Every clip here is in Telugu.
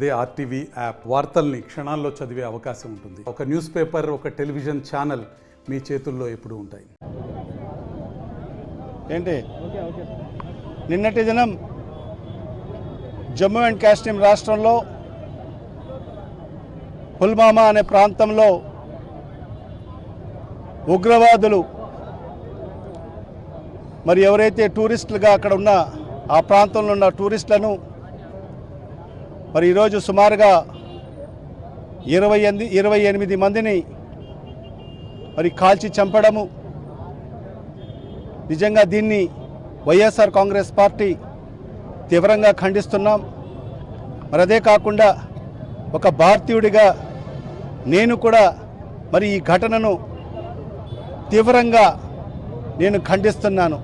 అదే ఆర్టీవీ యాప్ వార్తల్ని క్షణాల్లో చదివే అవకాశం ఉంటుంది. ఒక న్యూస్ పేపర్, ఒక టెలివిజన్ ఛానల్ మీ చేతుల్లో ఎప్పుడూ ఉంటాయి. ఏంటి నిన్నటి దినం జమ్మూ అండ్ కాశ్మీర్ రాష్ట్రంలో పుల్వామా అనే ప్రాంతంలో ఉగ్రవాదులు మరి ఎవరైతే టూరిస్టులుగా అక్కడ ఉన్న ఆ ప్రాంతంలో ఉన్న టూరిస్టులను మరి ఈరోజు సుమారుగా 28 మందిని మరి కాల్చి చంపడము, నిజంగా దీన్ని వైఎస్ఆర్ కాంగ్రెస్ పార్టీ తీవ్రంగా ఖండిస్తున్నాం. మరి అదే కాకుండా ఒక భారతీయుడిగా నేను కూడా మరి ఈ ఘటనను తీవ్రంగా నేను ఖండిస్తున్నాను.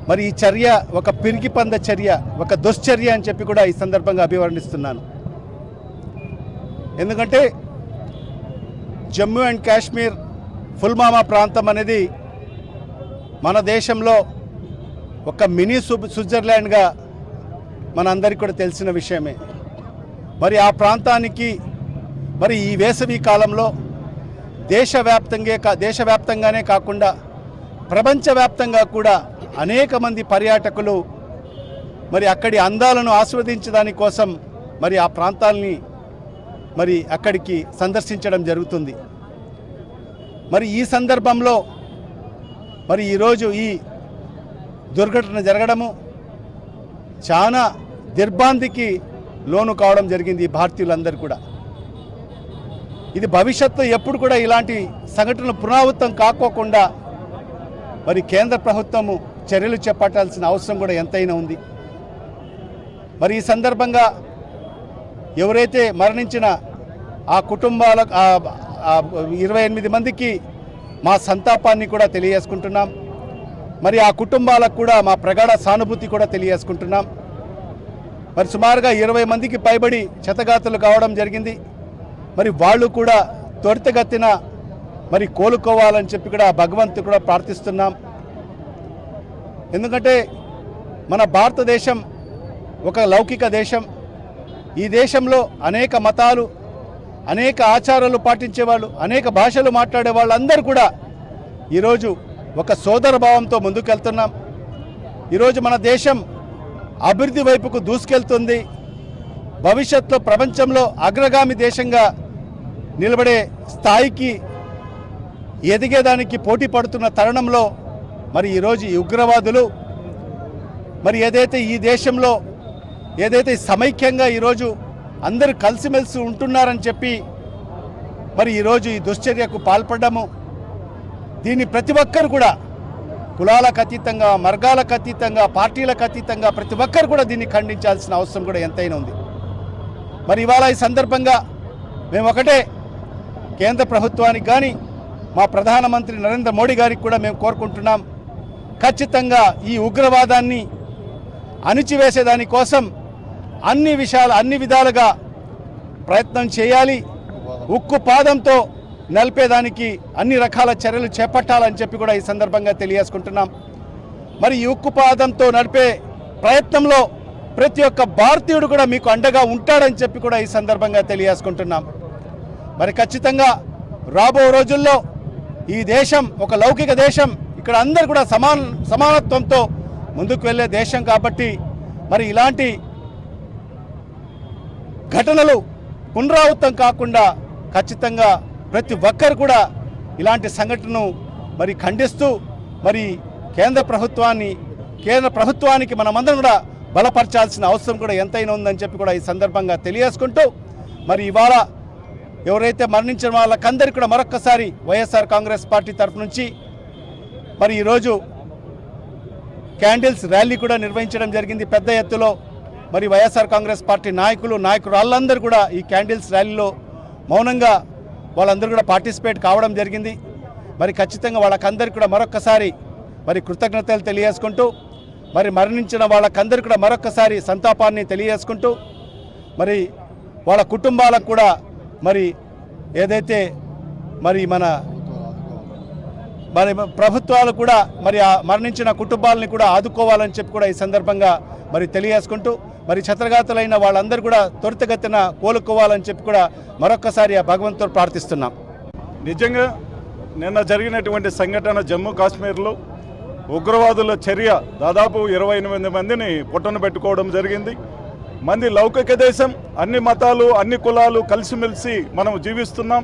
మరి ఈ చర్య ఒక పిరికిపంద చర్య, ఒక దుశ్చర్య అని చెప్పి కూడా ఈ సందర్భంగా అభివర్ణిస్తున్నాను. ఎందుకంటే జమ్మూ అండ్ కాశ్మీర్ పుల్వామా ప్రాంతం అనేది మన దేశంలో ఒక మినీ స్విట్జర్లాండ్గా మనందరికీ కూడా తెలిసిన విషయమే. మరి ఆ ప్రాంతానికి మరి ఈ వేసవి కాలంలో దేశవ్యాప్తంగానే కాకుండా ప్రపంచవ్యాప్తంగా కూడా అనేక మంది పర్యాటకులు మరి అక్కడి అందాలను ఆస్వాదించడానికి కోసం మరి ఆ ప్రాంతాలని మరి అక్కడికి సందర్శించడం జరుగుతుంది. మరి ఈ సందర్భంలో మరి ఈరోజు ఈ దుర్ఘటన జరగడము చాలా దిగ్భ్రాంతికి లోను కావడం జరిగింది భారతీయులందరూ కూడా. ఇది భవిష్యత్తులో ఎప్పుడు కూడా ఇలాంటి సంఘటనలు పునరావృతం కాకోకుండా మరి కేంద్ర ప్రభుత్వము చర్యలు చేపట్టాల్సిన అవసరం కూడా ఎంతైనా ఉంది. మరి ఈ సందర్భంగా ఎవరైతే మరణించిన ఆ కుటుంబాల 28 మందికి మా సంతాపాన్ని కూడా తెలియజేసుకుంటున్నాం. మరి ఆ కుటుంబాలకు కూడా మా ప్రగాఢ సానుభూతి కూడా తెలియజేసుకుంటున్నాం. మరి సుమారుగా 20 మందికి పైబడి క్షతగాతులు కావడం జరిగింది. మరి వాళ్ళు కూడా త్వరితగతిన మరి కోలుకోవాలని చెప్పి కూడా భగవంతుడు కూడా ప్రార్థిస్తున్నాం. ఎందుకంటే మన భారతదేశం ఒక లౌకిక దేశం. ఈ దేశంలో అనేక మతాలు, అనేక ఆచారాలు పాటించేవాళ్ళు, అనేక భాషలు మాట్లాడే వాళ్ళందరూ కూడా ఈరోజు ఒక సోదర భావంతో ముందుకెళ్తున్నాం. ఈరోజు మన దేశం అభివృద్ధి వైపుకు దూసుకెళ్తుంది. భవిష్యత్తులో ప్రపంచంలో అగ్రగామి దేశంగా నిలబడే స్థాయికి ఎదిగేదానికి పోటీ పడుతున్న తరుణంలో మరి ఈరోజు ఈ ఉగ్రవాదులు మరి ఏదైతే ఈ దేశంలో ఏదైతే సమైక్యంగా ఈరోజు అందరూ కలిసిమెలిసి ఉంటున్నారని చెప్పి మరి ఈరోజు ఈ దుశ్చర్యకు పాల్పడము, దీన్ని ప్రతి ఒక్కరు కూడా కులాలకు అతీతంగా, వర్గాలకు అతీతంగా, పార్టీలకు అతీతంగా ప్రతి ఒక్కరు కూడా దీన్ని ఖండించాల్సిన అవసరం కూడా ఎంతైనా ఉంది. మరి ఇవాళ ఈ సందర్భంగా మేము ఒకటే కేంద్ర ప్రభుత్వానికి కానీ మా ప్రధానమంత్రి నరేంద్ర మోడీ గారికి కూడా మేము కోరుకుంటున్నాం, ఖచ్చితంగా ఈ ఉగ్రవాదాన్ని అణిచివేసేదాని కోసం అన్ని విధాలుగా ప్రయత్నం చేయాలి. ఉక్కు పాదంతో నలిపేదానికి అన్ని రకాల చర్యలు చేపట్టాలని చెప్పి కూడా ఈ సందర్భంగా తెలియజేసుకుంటున్నాం. మరి ఈ ఉక్కు పాదంతో నడిపే ప్రయత్నంలో ప్రతి ఒక్క భారతీయుడు కూడా మీకు అండగా ఉంటాడని చెప్పి కూడా ఈ సందర్భంగా తెలియజేసుకుంటున్నాం. మరి ఖచ్చితంగా రాబో రోజుల్లో ఈ దేశం ఒక లౌకిక దేశం. ఇక్కడ అందరూ కూడా సమానత్వంతో ముందుకు వెళ్ళే దేశం కాబట్టి మరి ఇలాంటి ఘటనలు పునరావృతం కాకుండా ఖచ్చితంగా ప్రతి ఒక్కరు కూడా ఇలాంటి సంఘటనను మరి ఖండిస్తూ మరి కేంద్ర ప్రభుత్వానికి మనమందరం కూడా బలపరచాల్సిన అవసరం కూడా ఎంతైనా ఉందని చెప్పి కూడా ఈ సందర్భంగా తెలియజేసుకుంటూ మరి ఇవాళ ఎవరైతే మరణించిన వాళ్ళకందరికీ కూడా మరొక్కసారి వైఎస్ఆర్ కాంగ్రెస్ పార్టీ తరఫు నుంచి మరి ఈరోజు క్యాండిల్స్ ర్యాలీ కూడా నిర్వహించడం జరిగింది పెద్ద ఎత్తులో. మరి వైఎస్ఆర్ కాంగ్రెస్ పార్టీ నాయకురాళ్ళందరూ కూడా ఈ క్యాండిల్స్ ర్యాలీలో మౌనంగా వాళ్ళందరూ కూడా పార్టిసిపేట్ కావడం జరిగింది. మరి ఖచ్చితంగా వాళ్ళకందరికీ కూడా మరొక్కసారి మరి కృతజ్ఞతలు తెలియజేసుకుంటూ మరి మరణించిన వాళ్ళకందరికీ కూడా మరొక్కసారి సంతాపాన్ని తెలియజేసుకుంటూ మరి వాళ్ళ కుటుంబాలకు కూడా మరి ఏదైతే మరి మన ప్రభుత్వాలు కూడా మరి ఆ మరణించిన కుటుంబాలని కూడా ఆదుకోవాలని చెప్పి కూడా ఈ సందర్భంగా మరి తెలియజేసుకుంటూ మరి క్షతగాతులైన వాళ్ళందరూ కూడా త్వరితగతిన కోలుకోవాలని చెప్పి కూడా మరొక్కసారి ఆ భగవంతుడు ప్రార్థిస్తున్నాం. నిజంగా నిన్న జరిగినటువంటి సంఘటన జమ్మూ కాశ్మీర్లో ఉగ్రవాదుల చర్య దాదాపు 28 మందిని పొట్టన పెట్టుకోవడం జరిగింది. మంది లౌకిక దేశం, అన్ని మతాలు అన్ని కులాలు కలిసిమెలిసి మనం జీవిస్తున్నాం.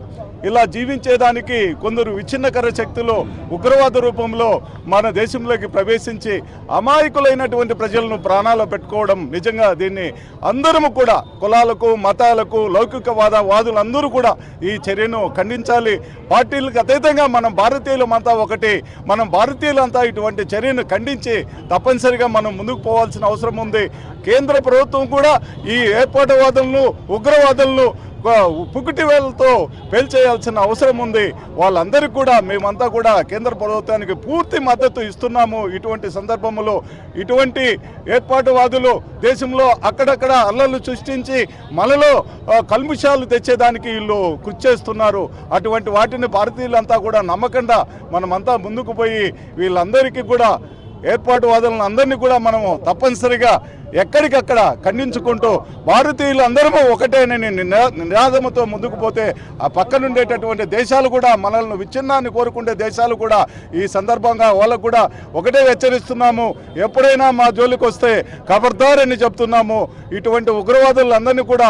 ఇలా జీవించేదానికి కొందరు విచ్ఛిన్నకర శక్తులు ఉగ్రవాద రూపంలో మన దేశంలోకి ప్రవేశించి అమాయకులైనటువంటి ప్రజలను ప్రాణాలు పెట్టుకోవడం నిజంగా దీన్ని అందరము కూడా కులాలకు మతాలకు లౌకికవాదులందరూ కూడా ఈ చర్యను ఖండించాలి. పార్టీలకు అతీతంగా మనం భారతీయులమంతా ఒకటి, మనం భారతీయులంతా ఇటువంటి చర్యను ఖండించి తప్పనిసరిగా మనం ముందుకు పోవాల్సిన అవసరం ఉంది. కేంద్ర ప్రభుత్వం కూడా ఈ ఏర్పాటువాదులను ఉగ్రవాదులను పుకిటి వేలతో పేల్చేయాల్సిన అవసరం ఉంది. వాళ్ళందరికీ కూడా మేమంతా కూడా కేంద్ర ప్రభుత్వానికి పూర్తి మద్దతు ఇస్తున్నాము. ఇటువంటి సందర్భంలో ఇటువంటి ఏర్పాటువాదులు దేశంలో అక్కడక్కడ అల్లర్లు సృష్టించి మనలో కల్ముషాలు తెచ్చేదానికి వీళ్ళు కృషి చేస్తున్నారు. అటువంటి వాటిని భారతీయులంతా కూడా నమ్మకుండా మనమంతా ముందుకు పోయి వీళ్ళందరికీ కూడా ఏర్పాటువాదులను అందరినీ కూడా మనము తప్పనిసరిగా ఎక్కడికక్కడ ఖండించుకుంటూ భారతీయులు అందరము ఒకటేనని నినాదంతో ముందుకు పోతే ఆ పక్కనుండేటటువంటి దేశాలు కూడా మనల్ని విచ్ఛిన్నాన్ని కోరుకుంటే దేశాలు కూడా ఈ సందర్భంగా వాళ్ళకు కూడా ఒకటే హెచ్చరిస్తున్నాము. ఎప్పుడైనా మా జోలికి వస్తే ఖబర్దార్ అని చెప్తున్నాము. ఇటువంటి ఉగ్రవాదులందరినీ కూడా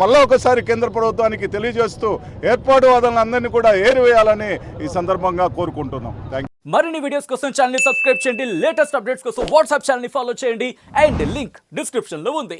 మళ్ళా ఒకసారి కేంద్ర ప్రభుత్వానికి తెలియజేస్తూ ఏర్పాటువాదులందరినీ కూడా ఏరివేయాలని ఈ సందర్భంగా కోరుకుంటున్నాం. మరిన్ని వీడియోస్ కోసం ఛానల్ ని సబ్స్క్రైబ్ చేయండి. లేటెస్ట్ అప్డేట్స్ కోసం వాట్సాప్ ఛానల్ ని ఫాలో చేయండి. అండ్ లింక్ డిస్క్రిప్షన్ లో ఉంది.